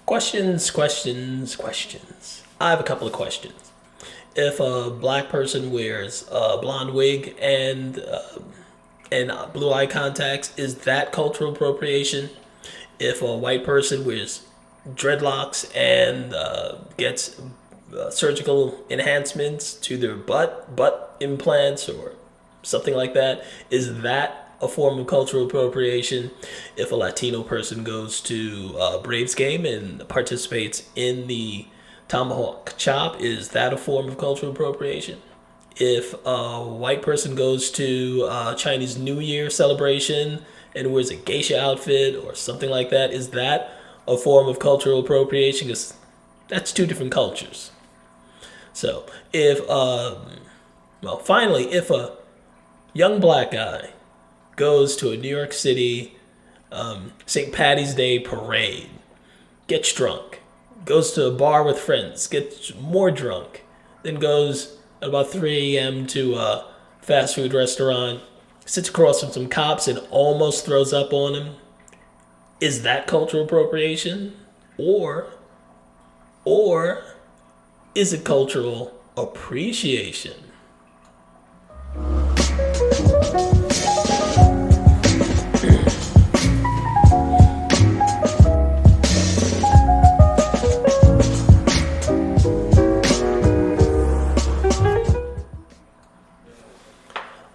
Questions. I have a couple of questions. If a black person wears a blonde wig and blue eye contacts, is that cultural appropriation? If a white person wears dreadlocks and gets surgical enhancements to their butt implants, or something like that, is that a form of cultural appropriation? If a Latino person goes to a Braves game and participates in the tomahawk chop, is that a form of cultural appropriation? If a white person goes to a Chinese New Year celebration and wears a geisha outfit or something like that, is that a form of cultural appropriation? Because that's two different cultures. So, finally, if a young black guy goes to a New York City St. Patty's Day parade, gets drunk, goes to a bar with friends, gets more drunk, then goes at about 3 a.m. to a fast food restaurant, sits across from some cops and almost throws up on him, is that cultural appropriation? Or is it cultural appreciation?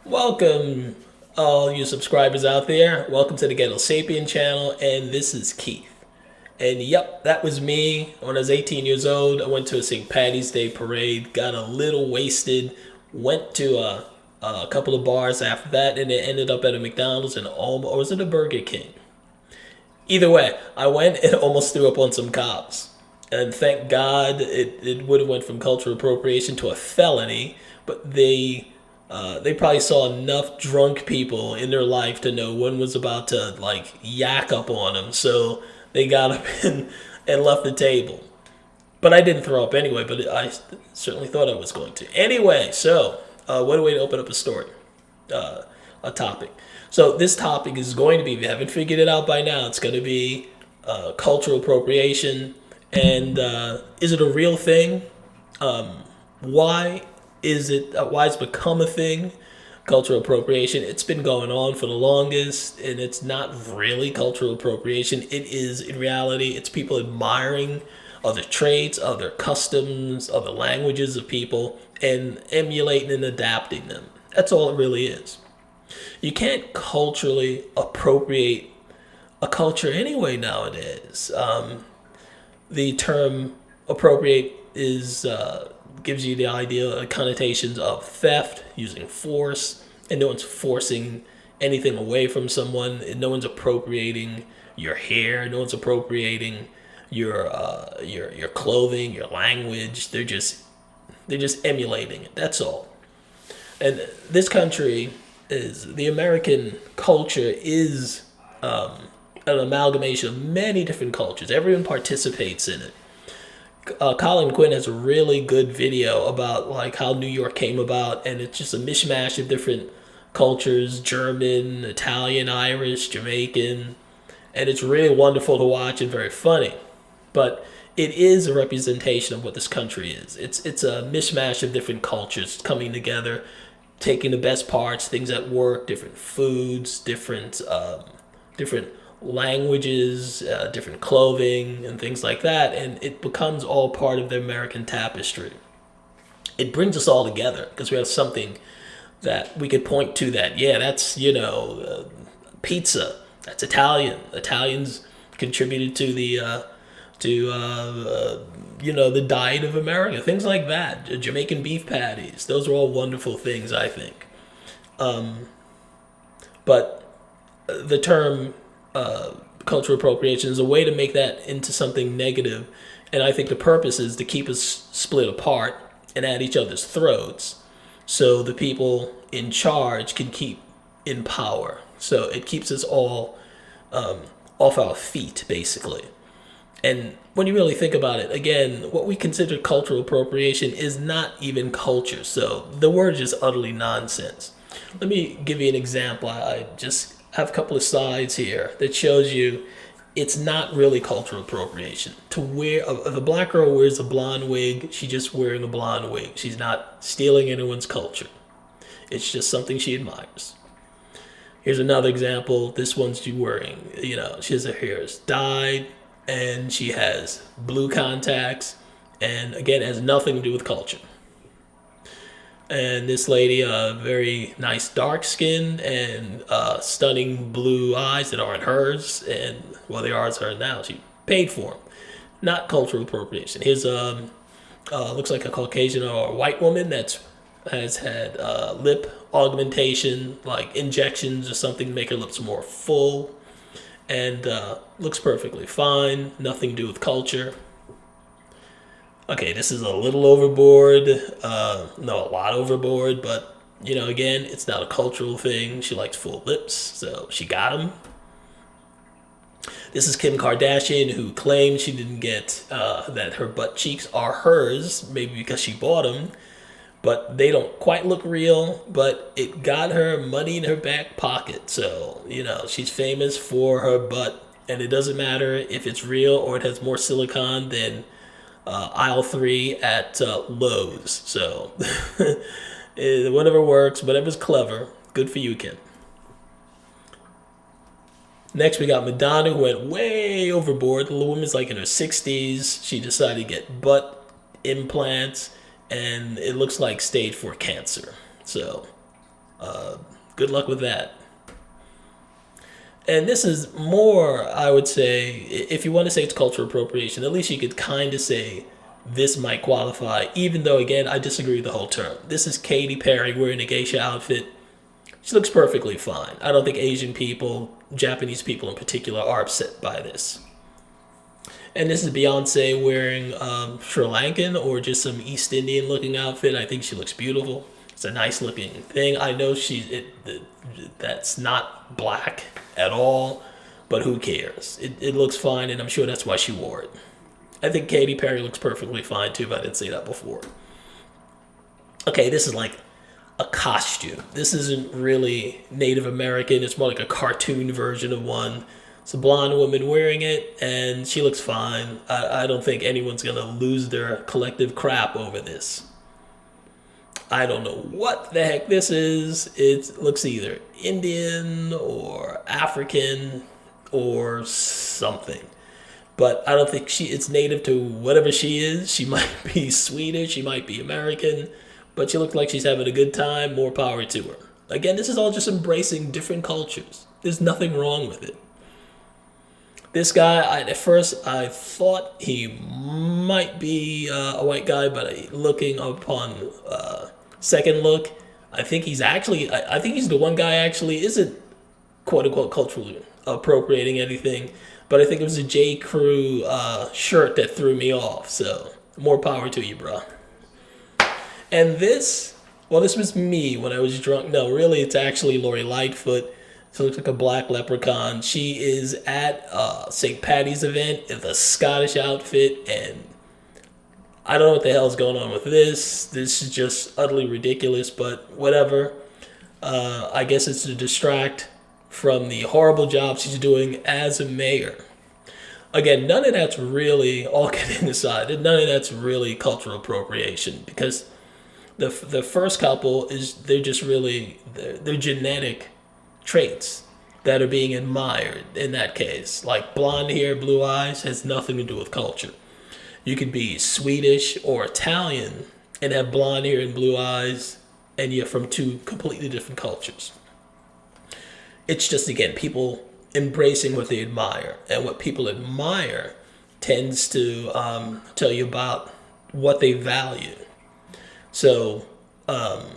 Welcome, all you subscribers out there. Welcome to the Ghetto Sapien channel, and this is Keith. And yep, that was me. When I was 18 years old, I went to a St. Patty's Day parade, got a little wasted, went to a couple of bars after that, and it ended up at a McDonald's and almost, or was it a Burger King? Either way, I went and almost threw up on some cops. And thank God it would have went from cultural appropriation to a felony, but they probably saw enough drunk people in their life to know one was about to like yak up on them, so they got up and left the table. But I didn't throw up anyway, but I certainly thought I was going to. Anyway, so what a way to open up a story, a topic. So this topic is going to be, if you haven't figured it out by now, it's going to be cultural appropriation. And is it a real thing? Why it's become a thing? Cultural appropriation, it's been going on for the longest, and it's not really cultural appropriation. It is, in reality, it's people admiring other traits, other customs, other languages of people, and emulating and adapting them. That's all it really is. You can't culturally appropriate a culture anyway nowadays. The term appropriate is gives you the idea, connotations of theft, using force, and no one's forcing anything away from someone, and no one's appropriating your hair, no one's appropriating your clothing, your language. They're just emulating it. That's all. And this country is, the American culture is an amalgamation of many different cultures. Everyone participates in it. Colin Quinn has a really good video about like how New York came about, and it's just a mishmash of different cultures: German, Italian, Irish, Jamaican, and it's really wonderful to watch and very funny. But it is a representation of what this country is. It's a mishmash of different cultures coming together, taking the best parts, things that work, different foods, different languages, different clothing, and things like that, and it becomes all part of the American tapestry. It brings us all together because we have something that we could point to, that, yeah, that's, pizza, that's Italian. Italians contributed to the the diet of America, things like that. Jamaican beef patties, those are all wonderful things, I think. But the term cultural appropriation is a way to make that into something negative, and I think the purpose is to keep us split apart and at each other's throats, so the people in charge can keep in power. So it keeps us all off our feet, basically. And when you really think about it, again, what we consider cultural appropriation is not even culture. So the word is just utterly nonsense. Let me give you an example. I just have a couple of slides here that shows you it's not really cultural appropriation. To wear, if a black girl wears a blonde wig, she's just wearing a blonde wig. She's not stealing anyone's culture. It's just something she admires. Here's another example. This one's she wearing, she has her hair is dyed and she has blue contacts. And again, it has nothing to do with culture. And this lady, very nice dark skin and stunning blue eyes that aren't hers. And, well, they are hers now. She paid for them. Not cultural appropriation. Here's, looks like a Caucasian or a white woman has had lip augmentation, like injections or something to make her lips more full, and looks perfectly fine. Nothing to do with culture. Okay, this is a little overboard. No, a lot overboard, but again, it's not a cultural thing. She likes full lips, so she got them. This is Kim Kardashian, who claimed she didn't get that her butt cheeks are hers, maybe because she bought them, but they don't quite look real, but it got her money in her back pocket. So, she's famous for her butt, and it doesn't matter if it's real or it has more silicone than aisle 3 at Lowe's. So, whatever works, whatever's clever, good for you, Kim. Next, we got Madonna, who went way overboard. The woman's like in her 60s. She decided to get butt implants, and it looks like stage 4 cancer. So, good luck with that. And this is more, I would say, if you want to say it's cultural appropriation, at least you could kind of say this might qualify, even though, again, I disagree with the whole term. This is Katy Perry wearing a geisha outfit. She looks perfectly fine. I don't think Asian people, Japanese people in particular, are upset by this. And this is Beyonce wearing Sri Lankan or just some East Indian looking outfit. I think she looks beautiful. It's a nice looking thing. I know that's not black at all, but who cares? It looks fine, and I'm sure that's why she wore it. I think Katy Perry looks perfectly fine too, but I didn't say that before. Okay, this is like a costume. This isn't really Native American. It's more like a cartoon version of one. It's a blonde woman wearing it, and she looks fine. I don't think anyone's going to lose their collective crap over this. I don't know what the heck this is. It looks either Indian or African or something. But I don't think it's native to whatever she is. She might be Swedish, she might be American, but she looks like she's having a good time. More power to her. Again, this is all just embracing different cultures. There's nothing wrong with it. This guy, at first I thought he might be a white guy, but looking upon second look, I think he's the one guy actually isn't quote unquote culturally appropriating anything, but I think it was a J. Crew shirt that threw me off. So more power to you, bro. And this was me when I was drunk. No, really, it's actually Lori Lightfoot. She looks like a black leprechaun. She is at St. Patty's event in a Scottish outfit, and I don't know what the hell's going on with this. This is just utterly ridiculous, but whatever. I guess it's to distract from the horrible job she's doing as a mayor. Again, none of that's really, all kidding aside, none of that's really cultural appropriation, because the first couple they're just really, they're genetic traits that are being admired in that case. Like blonde hair, blue eyes has nothing to do with culture. You could be Swedish or Italian and have blonde hair and blue eyes, and you're from two completely different cultures. It's just, again, people embracing what they admire, and what people admire tends to tell you about what they value. So, and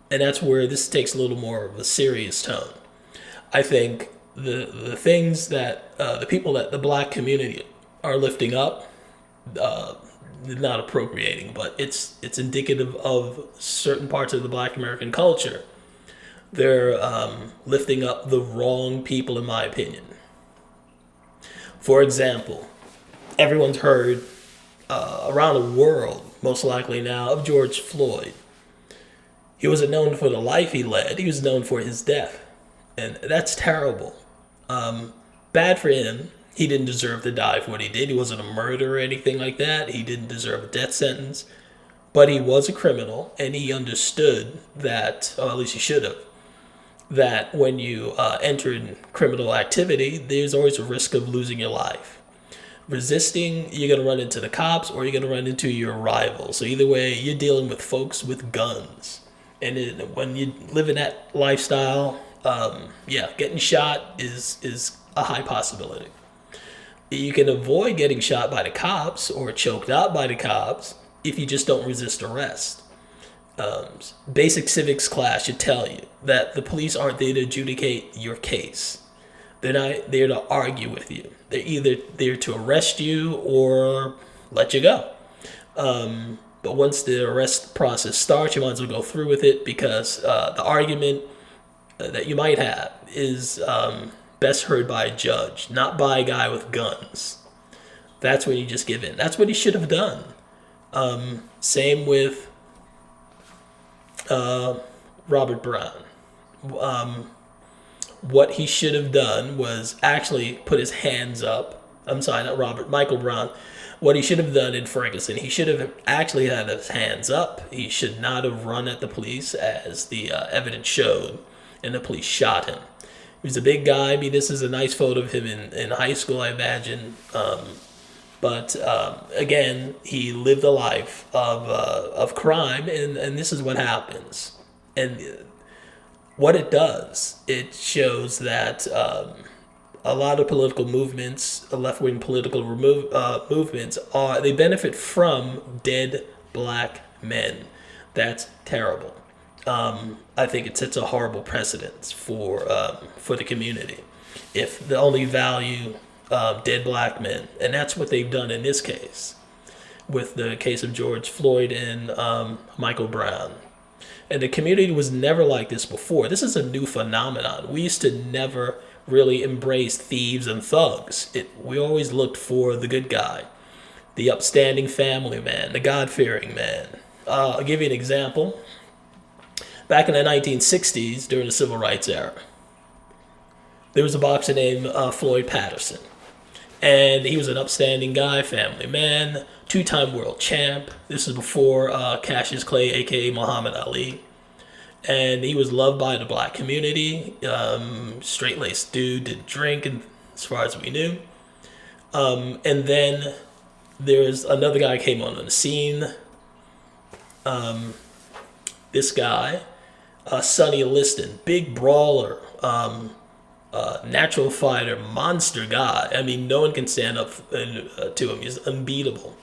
that's where this takes a little more of a serious tone. I think the things that the people that the black community are lifting up, not appropriating, but it's indicative of certain parts of the black American culture. They're lifting up the wrong people, in my opinion. For example, everyone's heard around the world, most likely now, of George Floyd. He wasn't known for the life he led. He was known for his death. And that's terrible. Bad for him. He didn't deserve to die for what he did. He wasn't a murderer or anything like that. He didn't deserve a death sentence. But he was a criminal, and he understood that, or at least he should have, that when you enter in criminal activity, there's always a risk of losing your life. Resisting, you're going to run into the cops or you're going to run into your rival. So either way, you're dealing with folks with guns. And when you live in that lifestyle, getting shot is a high possibility. You can avoid getting shot by the cops or choked out by the cops if you just don't resist arrest. Basic civics class should tell you that the police aren't there to adjudicate your case. They're not there to argue with you. They're either there to arrest you or let you go. But once the arrest process starts, you might as well go through with it, because the argument that you might have is best heard by a judge, not by a guy with guns. That's when you just give in. That's what he should have done. Same with Robert Brown. What he should have done was actually put his hands up. I'm sorry, not Robert, Michael Brown. What he should have done in Ferguson, he should have actually had his hands up. He should not have run at the police, as the evidence showed, and the police shot him. He was a big guy. I mean, this is a nice photo of him in high school, I imagine. But again, he lived a life of crime, and this is what happens. And what it does, it shows that a lot of political movements, left-wing political movements, they benefit from dead black men. That's terrible. I think it sets a horrible precedent for the community if they only value dead black men, and that's what they've done in this case, with the case of George Floyd and Michael Brown. And the community was never like this before. This is a new phenomenon. We used to never really embrace thieves and thugs. We always looked for the good guy, the upstanding family man, the God-fearing man. I'll give you an example. Back in the 1960s, during the Civil Rights era, there was a boxer named Floyd Patterson. And he was an upstanding guy, family man, two-time world champ. This is before Cassius Clay, a.k.a. Muhammad Ali. And he was loved by the black community. Straight-laced dude, didn't drink, and as far as we knew. And then there's another guy came on the scene. This guy, Sonny Liston, big brawler, natural fighter, monster guy. I mean, no one can stand up to him. He's unbeatable.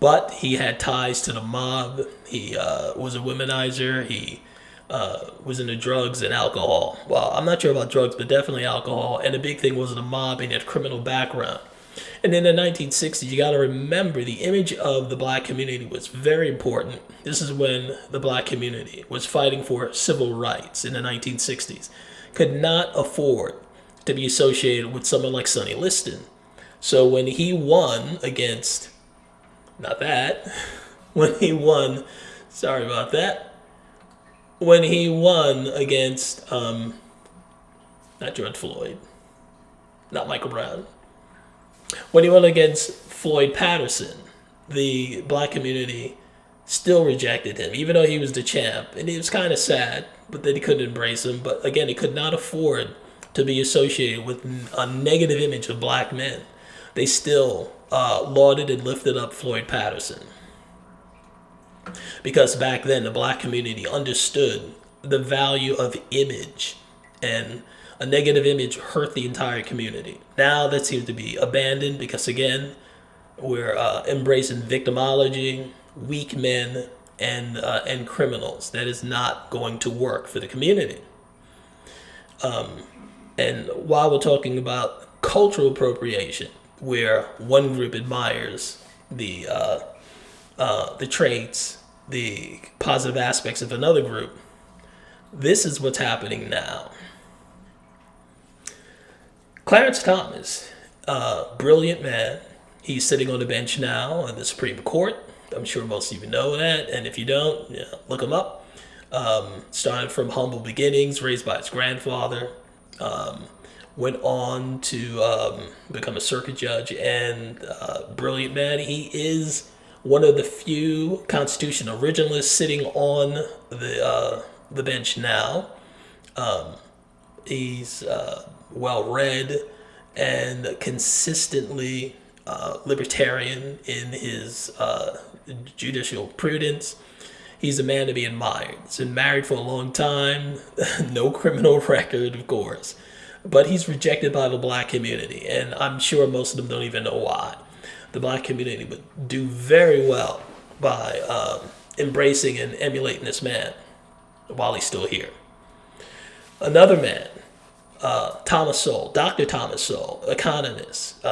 But he had ties to the mob. He was a womanizer. He was into drugs and alcohol. Well, I'm not sure about drugs, but definitely alcohol. And the big thing was the mob, and he had a criminal background. And in the 1960s, you got to remember, the image of the black community was very important. This is when the black community was fighting for civil rights in the 1960s. Could not afford to be associated with someone like Sonny Liston. So when he won against, when he won against, not George Floyd, not Michael Brown, when he won against Floyd Patterson, the black community still rejected him, even though he was the champ. And it was kind of sad, but that he couldn't embrace him. But again, he could not afford to be associated with a negative image of black men. They still lauded and lifted up Floyd Patterson. Because back then, the black community understood the value of image, and a negative image hurt the entire community. Now that seems to be abandoned, because again, we're embracing victimology, weak men, and criminals. That is not going to work for the community. And while we're talking about cultural appropriation, where one group admires the traits, the positive aspects of another group, this is what's happening now. Clarence Thomas, brilliant man. He's sitting on the bench now in the Supreme Court. I'm sure most of you know that, and if you don't, look him up. Started from humble beginnings, raised by his grandfather. went on to become a circuit judge, and brilliant man. He is one of the few Constitution originalists sitting on the bench now. He's well read and consistently libertarian in his judicial prudence. He's a man to be admired. He's been married for a long time, no criminal record, of course, but he's rejected by the black community, and I'm sure most of them don't even know why. The black community would do very well by embracing and emulating this man while he's still here. Another man, Thomas Sowell, Dr. Thomas Sowell, economist.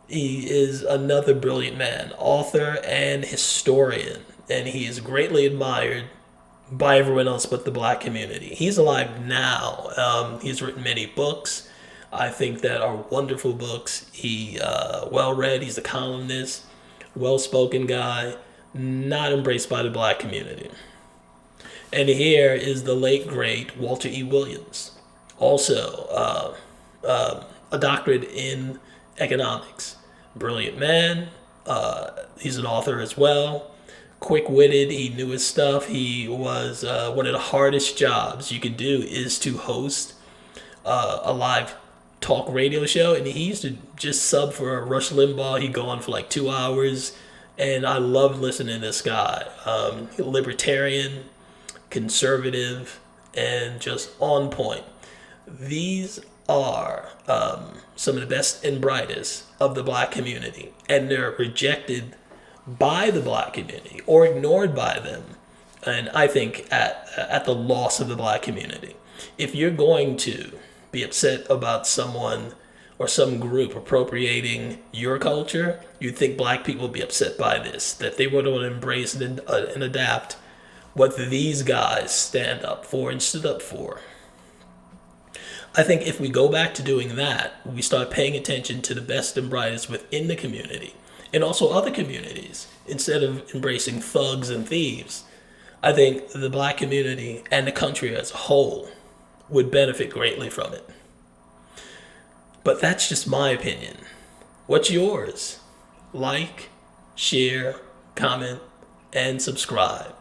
He is another brilliant man, author and historian, and he is greatly admired by everyone else but the black community. He's alive now. He's written many books, I think, that are wonderful books. He well read. He's a columnist, well spoken guy, not embraced by the black community. And here is the late great Walter E. Williams, also a doctorate in economics. Brilliant man. He's an author as well. Quick-witted. He knew his stuff. He was one of the hardest jobs you could do is to host a live talk radio show, and he used to just sub for Rush Limbaugh. He'd go on for like 2 hours, and I loved listening to this guy. Libertarian, conservative, and just on point. These are some of the best and brightest of the black community, and they're rejected by the black community or ignored by them, and I think at the loss of the black community. If you're going to be upset about someone or some group appropriating your culture, you'd think black people would be upset by this, that they would want to embrace and adapt what these guys stand up for and stood up for. I think if we go back to doing that, we start paying attention to the best and brightest within the community and also other communities, instead of embracing thugs and thieves, I think the black community and the country as a whole would benefit greatly from it. But that's just my opinion. What's yours? Like, share, comment, and subscribe.